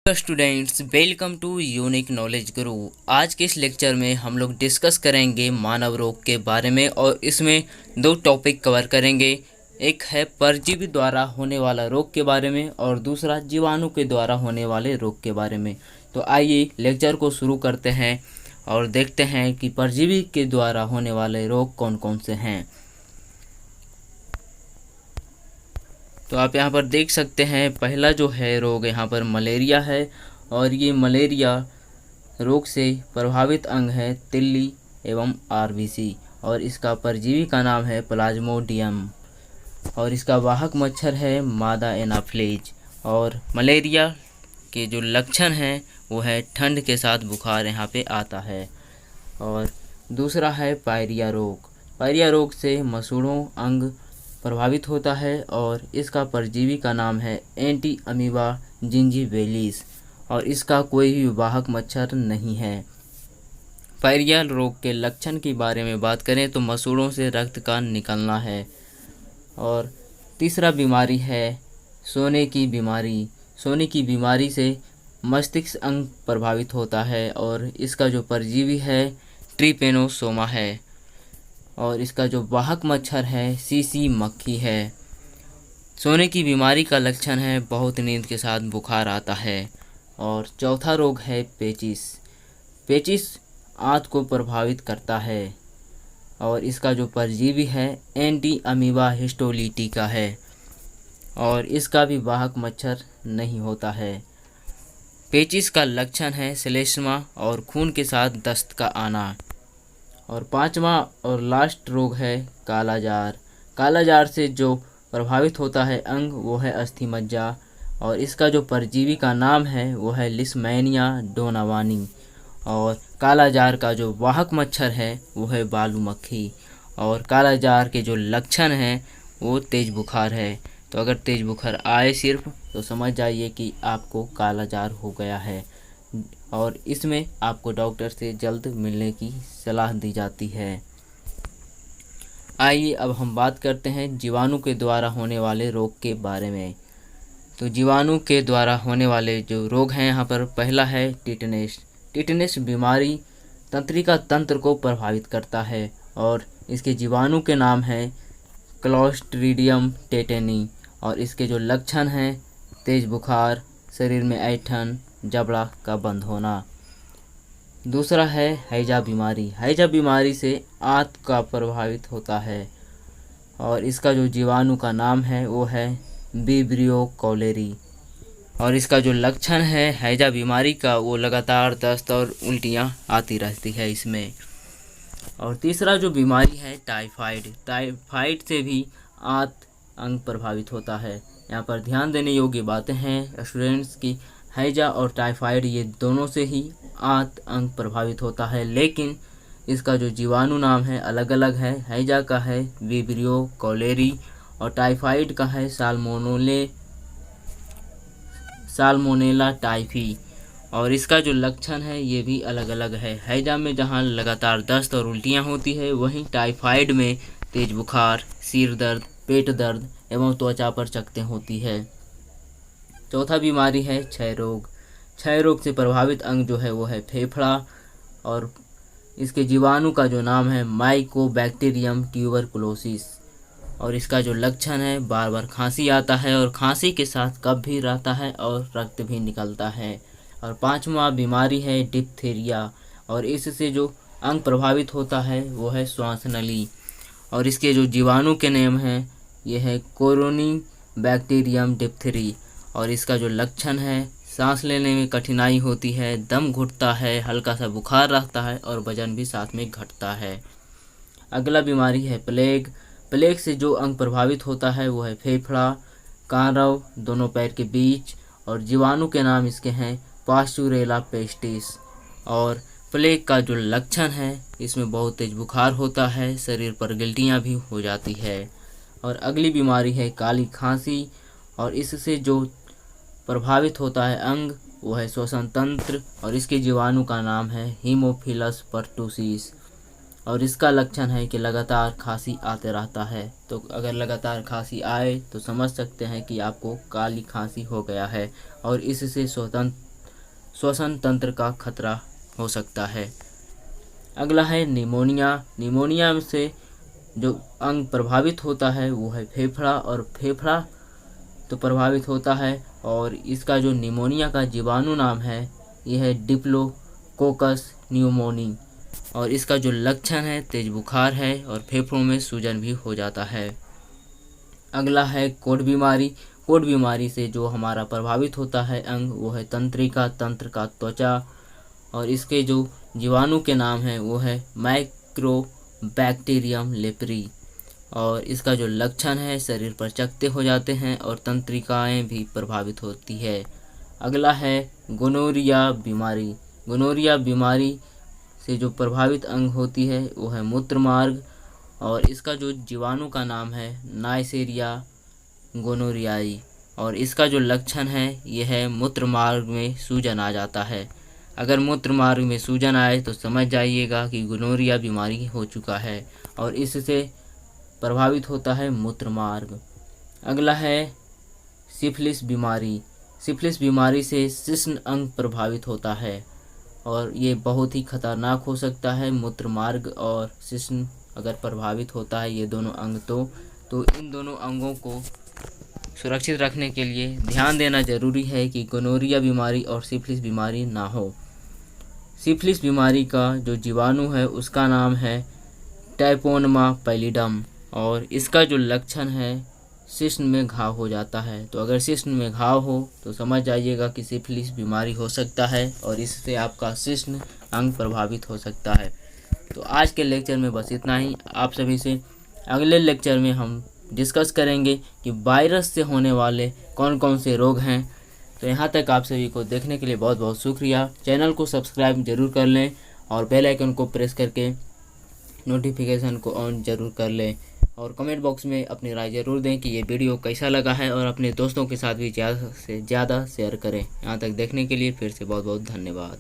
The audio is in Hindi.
Students, welcome to unique knowledge guru. आज के इस लेक्चर में हम लोग डिस्कस करेंगे मानव रोग के बारे में और इसमें दो टॉपिक कवर करेंगे। एक है परजीवी द्वारा होने वाला रोग के बारे में और दूसरा जीवाणु के द्वारा होने वाले रोग के बारे में। तो आइए लेक्चर को शुरू करते हैं और देखते हैं कि परजीवी के द्वारा होने वाले रोग कौन कौन से हैं। तो आप यहाँ पर देख सकते हैं, पहला जो है रोग यहाँ पर मलेरिया है और ये मलेरिया रोग से प्रभावित अंग है तिल्ली एवं आरबीसी और इसका परजीवी का नाम है प्लाज्मोडियम और इसका वाहक मच्छर है मादा एनाफ्लीज। और मलेरिया के जो लक्षण हैं वो है ठंड के साथ बुखार यहाँ पे आता है। और दूसरा है पायरिया रोग। पायरिया रोग से मसूड़ों अंग प्रभावित होता है और इसका परजीवी का नाम है एंटी अमीबा जिंजीबेलिस और इसका कोई भी वाहक मच्छर नहीं है। पायरिया रोग के लक्षण के बारे में बात करें तो मसूड़ों से रक्त का निकलना है। और तीसरा बीमारी है सोने की बीमारी। सोने की बीमारी से मस्तिष्क अंग प्रभावित होता है और इसका जो परजीवी है ट्रिपेनोसोमा है और इसका जो वाहक मच्छर है सीसी मक्खी है। सोने की बीमारी का लक्षण है बहुत नींद के साथ बुखार आता है। और चौथा रोग है पेचिस। पेचिस आंत को प्रभावित करता है और इसका जो परजीवी है एंटी अमीबा हिस्टोलिटिका है और इसका भी वाहक मच्छर नहीं होता है। पेचिस का लक्षण है श्लेष्मा और खून के साथ दस्त का आना। और पांचवा और लास्ट रोग है कालाजार। कालाजार से जो प्रभावित होता है अंग वो है अस्थिमज्जा और इसका जो परजीवी का नाम है वो है लिस्मैनिया डोनावानी और कालाजार का जो वाहक मच्छर है वो है बालू मक्खी। और कालाजार के जो लक्षण हैं वो तेज़ बुखार है। तो अगर तेज़ बुखार आए सिर्फ तो समझ जाइए कि आपको कालाजार हो गया है और इसमें आपको डॉक्टर से जल्द मिलने की सलाह दी जाती है। आइए अब हम बात करते हैं जीवाणु के द्वारा होने वाले रोग के बारे में। तो जीवाणु के द्वारा होने वाले जो रोग हैं यहाँ पर पहला है टिटनेस। टिटनेस बीमारी तंत्रिका तंत्र को प्रभावित करता है और इसके जीवाणु के नाम है क्लोस्ट्रीडियम टेटेनी और इसके जो लक्षण हैं तेज़ बुखार, शरीर में ऐंठन, जबड़ा का बंद होना। दूसरा है हैजा बीमारी। हैजा बीमारी से आंत का प्रभावित होता है और इसका जो जीवाणु का नाम है वो है विब्रियो कॉलेरी और इसका जो लक्षण है हैजा बीमारी का वो लगातार दस्त और उल्टियाँ आती रहती है इसमें। और तीसरा जो बीमारी है टाइफाइड। टाइफाइड से भी आंत अंग प्रभावित होता है। यहाँ पर ध्यान देने योग्य बातें हैं स्टूडेंट्स की हैजा और टाइफाइड ये दोनों से ही आंत अंग प्रभावित होता है, लेकिन इसका जो जीवाणु नाम है अलग अलग है। हैजा का है विब्रियो कॉलेरी और टाइफाइड का है साल्मोनेला टाइफी और इसका जो लक्षण है ये भी अलग अलग है। हैजा में जहाँ लगातार दस्त और उल्टियाँ होती है वहीं टाइफाइड में तेज़ बुखार, सिर दर्द, पेट दर्द एवं त्वचा पर चकत्तें होती है। चौथा बीमारी है क्षय रोग। क्षय रोग से प्रभावित अंग जो है वो है फेफड़ा और इसके जीवाणु का जो नाम है माइकोबैक्टीरियम ट्यूबरकुलोसिस और इसका जो लक्षण है बार बार खांसी आता है और खांसी के साथ कफ भी रहता है और रक्त भी निकलता है। और पांचवा बीमारी है डिप्थीरिया और इससे जो अंग प्रभावित होता है वो है श्वास नली और इसके जो जीवाणु के नाम हैं ये है कोरोनी बैक्टीरियम डिप्थेरी और इसका जो लक्षण है सांस लेने में कठिनाई होती है, दम घुटता है, हल्का सा बुखार रहता है और वजन भी साथ में घटता है। अगला बीमारी है प्लेग। प्लेग से जो अंग प्रभावित होता है वो है फेफड़ा, कानरव, दोनों पैर के बीच और जीवाणु के नाम इसके हैं पास्चुरेला पेस्टिस। और प्लेग का जो लक्षण है इसमें बहुत तेज बुखार होता है, शरीर पर गिल्टियाँ भी हो जाती है। और अगली बीमारी है काली खांसी और इससे जो प्रभावित होता है अंग वो है श्वसन तंत्र और इसके जीवाणु का नाम है हीमोफिलस पर्टुसिस और इसका लक्षण है कि लगातार खांसी आते रहता है। तो अगर लगातार खांसी आए तो समझ सकते हैं कि आपको काली खांसी हो गया है और इससे श्वसन तंत्र का खतरा हो सकता है। अगला है निमोनिया। निमोनिया से जो अंग प्रभावित होता है वो है फेफड़ा, और फेफड़ा तो प्रभावित होता है, और इसका जो निमोनिया का जीवाणु नाम है यह है डिप्लोकोकस न्यूमोनी, और इसका जो लक्षण है तेज बुखार है और फेफड़ों में सूजन भी हो जाता है। अगला है कोढ़ बीमारी। कोढ़ बीमारी से जो हमारा प्रभावित होता है अंग वो है तंत्रिका तंत्र का त्वचा, और इसके जो जीवाणु के नाम है वो है माइक्रोबैक्टीरियम लेप्री, और इसका जो लक्षण है शरीर पर चकत्ते हो जाते हैं और तंत्रिकाएं भी प्रभावित होती है। अगला है गोनोरिया बीमारी। गोनोरिया बीमारी से जो प्रभावित अंग होती है वो है मूत्र मार्ग, और इसका जो जीवाणु का नाम है नाइसेरिया गोनोरियाई, और इसका जो लक्षण है यह है मूत्र मार्ग में सूजन आ जाता है। अगर मूत्र मार्ग में सूजन आए तो समझ जाइएगा कि गोनोरिया बीमारी हो चुका है, और इससे प्रभावित होता है मूत्र मार्ग। अगला है सिफिलिस बीमारी। सिफिलिस बीमारी से शिश्न अंग प्रभावित होता है, और ये बहुत ही खतरनाक हो सकता है। मूत्र मार्ग और शिश्न अगर प्रभावित होता है ये दोनों अंग तो इन दोनों अंगों को सुरक्षित रखने के लिए ध्यान देना जरूरी है कि गोनोरिया बीमारी और सिफिलिस बीमारी ना हो। सिफिलिस बीमारी का जो जीवाणु है उसका नाम है ट्राइपोनमा पैलिडम, और इसका जो लक्षण है शिश्न में घाव हो जाता है। तो अगर शिश्न में घाव हो तो समझ जाइएगा कि सिफिलिस बीमारी हो सकता है, और इससे आपका शिश्न अंग प्रभावित हो सकता है। तो आज के लेक्चर में बस इतना ही। आप सभी से अगले लेक्चर में हम डिस्कस करेंगे कि वायरस से होने वाले कौन कौन से रोग हैं। तो यहाँ तक आप सभी को देखने के लिए बहुत बहुत शुक्रिया। चैनल को सब्सक्राइब जरूर कर लें और बेल आइकन को प्रेस करके नोटिफिकेशन को ऑन जरूर कर लें, और कमेंट बॉक्स में अपनी राय ज़रूर दें कि ये वीडियो कैसा लगा है, और अपने दोस्तों के साथ भी ज़्यादा से ज़्यादा शेयर करें। यहाँ तक देखने के लिए फिर से बहुत बहुत धन्यवाद।